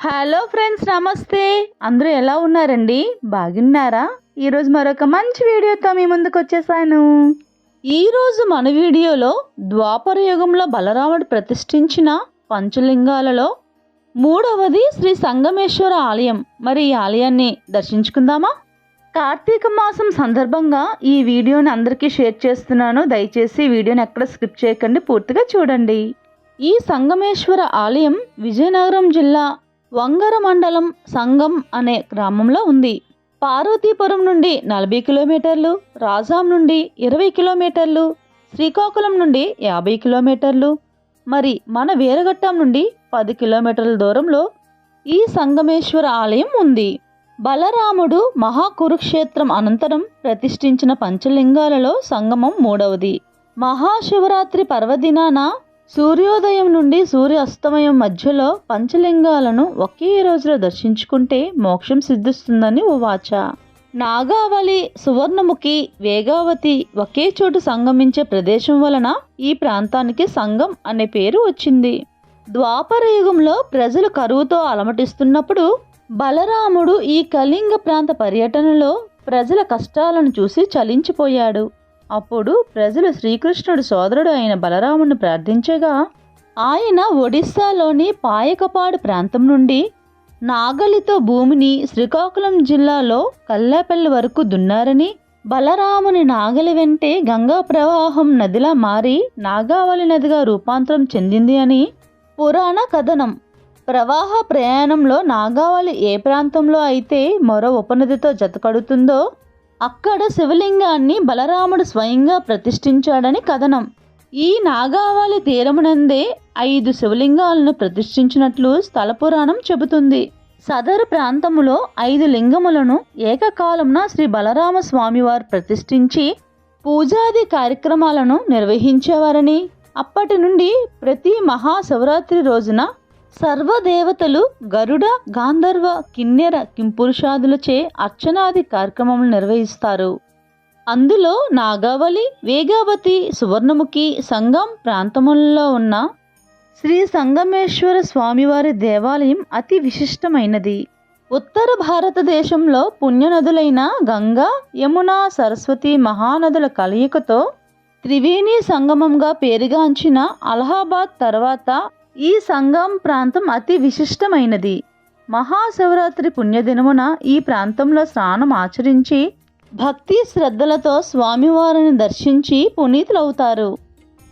Hello friends, నమస్తే. అందరూ ఎలా ఉన్నారండి? బాగున్నారా? ఈరోజు మరొక మంచి వీడియోతో మీ ముందుకు వచ్చేసాను. ఈరోజు మన వీడియోలో ద్వాపర యుగంలో బలరాముడు ప్రతిష్ఠించిన పంచలింగాలలో మూడవది శ్రీ సంగమేశ్వర ఆలయం. మరి ఈ ఆలయాన్ని దర్శించుకుందామా? కార్తీక మాసం సందర్భంగా ఈ వీడియోని అందరికీ షేర్ చేస్తున్నాను. దయచేసి వీడియోని ఎక్కడ స్కిప్ చేయకండి, పూర్తిగా చూడండి. ఈ సంగమేశ్వర ఆలయం విజయనగరం జిల్లా వంగర మండలం సంగం అనే గ్రామంలో ఉంది. పార్వతీపురం నుండి 40 కిలోమీటర్లు, రాజాం నుండి 20 కిలోమీటర్లు, శ్రీకాకుళం నుండి 50 కిలోమీటర్లు, మరి మన వీరఘట్టం నుండి 10 కిలోమీటర్ల దూరంలో ఈ సంగమేశ్వర ఆలయం ఉంది. బలరాముడు మహాకురుక్షేత్రం అనంతరం ప్రతిష్ఠించిన పంచలింగాలలో సంగమం మూడవది. మహాశివరాత్రి పర్వదినాన సూర్యోదయం నుండి సూర్య అస్తమయం మధ్యలో పంచలింగాలను ఒకే రోజులో దర్శించుకుంటే మోక్షం సిద్ధిస్తుందని ఉవాచ. నాగావళి, సువర్ణముఖి, వేగావతి ఒకే చోటు సంగమించే ప్రదేశం వలన ఈ ప్రాంతానికి సంగం అనే పేరు వచ్చింది. ద్వాపర యుగంలో ప్రజలు కరువుతో అలమటిస్తున్నప్పుడు బలరాముడు ఈ కళింగ ప్రాంత పర్యటనలో ప్రజల కష్టాలను చూసి చలించిపోయాడు. అప్పుడు ప్రజలు శ్రీకృష్ణుడు సోదరుడు అయిన బలరాముని ప్రార్థించగా ఆయన ఒడిస్సాలోని పాయకపాడు ప్రాంతం నుండి నాగలితో భూమిని శ్రీకాకుళం జిల్లాలో కల్లేపల్లి వరకు దున్నారని, బలరాముని నాగలి వెంటే గంగా ప్రవాహం నదిలా మారి నాగావళి నదిగా రూపాంతరం చెందింది అని పురాణ కథనం. ప్రవాహ ప్రయాణంలో నాగావళి ఏ ప్రాంతంలో అయితే మరో ఉపనదితో జతకడుతుందో అక్కడ శివలింగాన్ని బలరాముడు స్వయంగా ప్రతిష్ఠించాడని కథనం. ఈ నాగావళి తీరమునందే 5 శివలింగాలను ప్రతిష్ఠించినట్లు స్థల పురాణం చెబుతుంది. సదరు ప్రాంతములో 5 లింగములను ఏకకాలంన శ్రీ బలరామ స్వామివారు ప్రతిష్ఠించి పూజాది కార్యక్రమాలను నిర్వహించేవారని, అప్పటి నుండి ప్రతి మహాశివరాత్రి రోజున సర్వదేవతలు గరుడ, గాంధర్వ, కిన్నెర, కింపురుషాదులచే అర్చనాది కార్యక్రమములు నిర్వహిస్తారు. అందులో నాగావళి, వేగావతి, సువర్ణముఖి, సంగం ప్రాంతములలో ఉన్న శ్రీ సంగమేశ్వర స్వామివారి దేవాలయం అతి విశిష్టమైనది. ఉత్తర భారతదేశంలో పుణ్యనదులైన గంగా, యమున, సరస్వతి మహానదుల కలయికతో త్రివేణి సంగమంగా పేరుగాంచిన అలహాబాద్ తర్వాత ఈ సంగం ప్రాంతం అతి విశిష్టమైనది. మహాశివరాత్రి పుణ్యదినమున ఈ ప్రాంతంలో స్నానం ఆచరించి భక్తి శ్రద్ధలతో స్వామివారిని దర్శించి పునీతులవుతారు.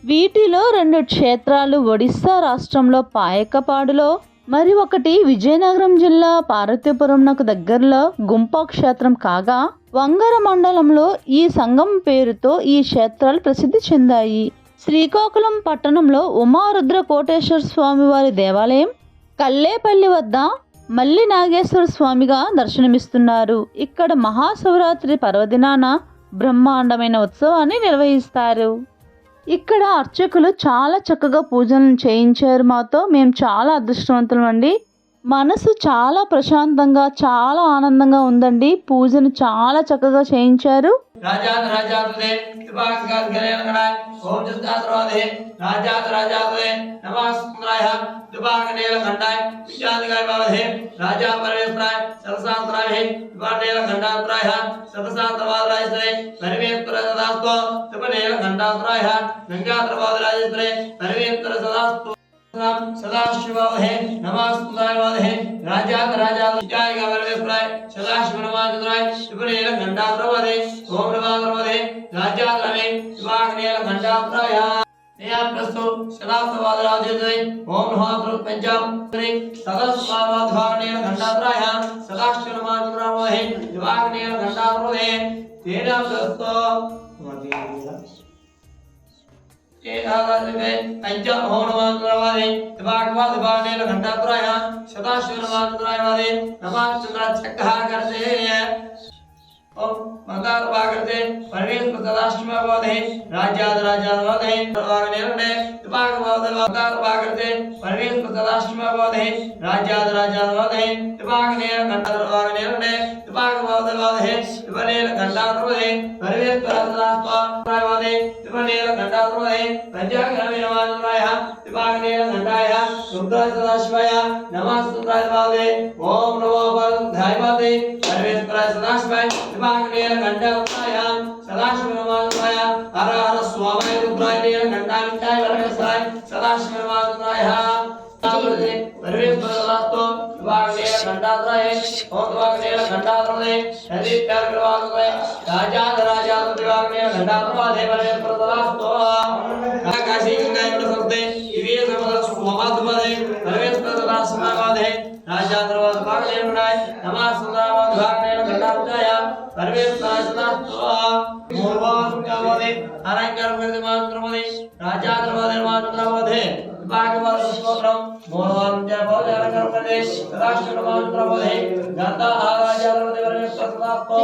వీటిలో 2 క్షేత్రాలు ఒడిస్సా రాష్ట్రంలో పాయకపాడులో, మరి ఒకటి విజయనగరం జిల్లా పార్వతీపురంకు దగ్గరలో గుంపా క్షేత్రం కాగా, వంగర మండలంలో ఈ సంగం పేరుతో ఈ క్షేత్రాలు ప్రసిద్ధి చెందాయి. శ్రీకాకుళం పట్టణంలో ఉమారుద్ర కోటేశ్వర స్వామివారి దేవాలయం, కల్లేపల్లి వద్ద మల్లి నాగేశ్వర స్వామిగా దర్శనమిస్తున్నారు. ఇక్కడ మహాశివరాత్రి పర్వదినాన బ్రహ్మాండమైన ఉత్సవాన్ని నిర్వహిస్తారు. ఇక్కడ అర్చకులు చాలా చక్కగా పూజలను చేయించారు మాతో. మేము చాలా అదృష్టవంతులం అండి. మనసు చాలా ప్రశాంతంగా, చాలా ఆనందంగా ఉందండి. పూజను చాలా చక్కగా చేయించారు. सदाशिवावहे नमस्कृताय राजाधिराजाय गवर्णेश्वराय सदाशिवनमाजराय त्रिपुरेण घंटाप्रवदे ओम नमः राजाद्रमे शिवाग्नेय घंटाप्रय नयाप्रस्तु सदाप्रवादराजते ओम नमः पंचम श्री सदस्वावाधवाग्नेय घंटाप्रय सदाशिवनमाजराय शिवाग्नेय घंटाप्रवदे तेन प्रस्तो पंचम होमवादे दिवाकवादे घंटात्राय सदाशिवनवादराय नमः चंद्र चक्का करते ओम मंगल वागते परमेश्वर सदाशिव बोधे राज्याद बोधे वागने दिवाग बोधे मंगल वागते परमेश्वर सदाशिव बोधे राज्याद बोधे दिवागने कंठर वागने दिवाग बोधे दिवनेल कंठार बोधे परमेश्वर सदाशिव बोधे दिवनेल कंठार बोधे पंचाग्रह नमः दिवागने कंठाय रुद्र सदाशिवाय नमः सुंदराय बोधे ओम नमो बलधाय बोधे परमेश्वर सदाशिवाय दिवागने कंठाय सदाशिव नमः हर हर स्वामी रुद्राय कंठाय परमेश्वराय सदाशिव नमः परमेश्वर सदास्तो दिवागने कंठाय ओम दिवागने कंठाय नदी प्यार करवाए राजा दिवागने कंठाय परमेश्वर सदास्तो काशी गंगा प्रसते इवे समस्त स्वामात्मदे परमेश्वर सदाशिवादे राजा द्रवद भागले उड़ाय नमः सुंदरावद भागने कंठाय परमेश्वर सदास्तो मोरवान कावदे अरंकार करते मात्रमदे राजा द्रवद मात्रमदे भागवत स्तोत्रम मोरवान जपदे अरंकार करते राष्ट्र मात्रमदे गंगा राजा द्रवद परमेश्वर सदास्तो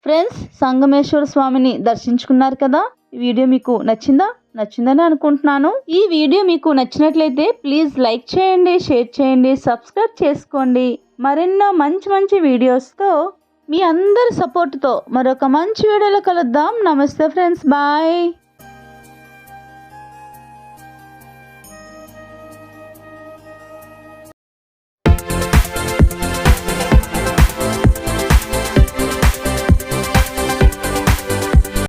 ఫ్రెండ్స్, సంగమేశ్వర స్వామిని దర్శించుకున్నారు కదా. ఈ వీడియో మీకు నచ్చిందని అనుకుంటున్నాను. ఈ వీడియో మీకు నచ్చినట్లయితే ప్లీజ్ లైక్ చేయండి, షేర్ చేయండి, సబ్స్క్రైబ్ చేసుకోండి. మరెన్నో మంచి వీడియోస్తో మీ అందరి సపోర్ట్తో మరొక మంచి వీడియోలో కలుద్దాం. నమస్తే ఫ్రెండ్స్, బాయ్.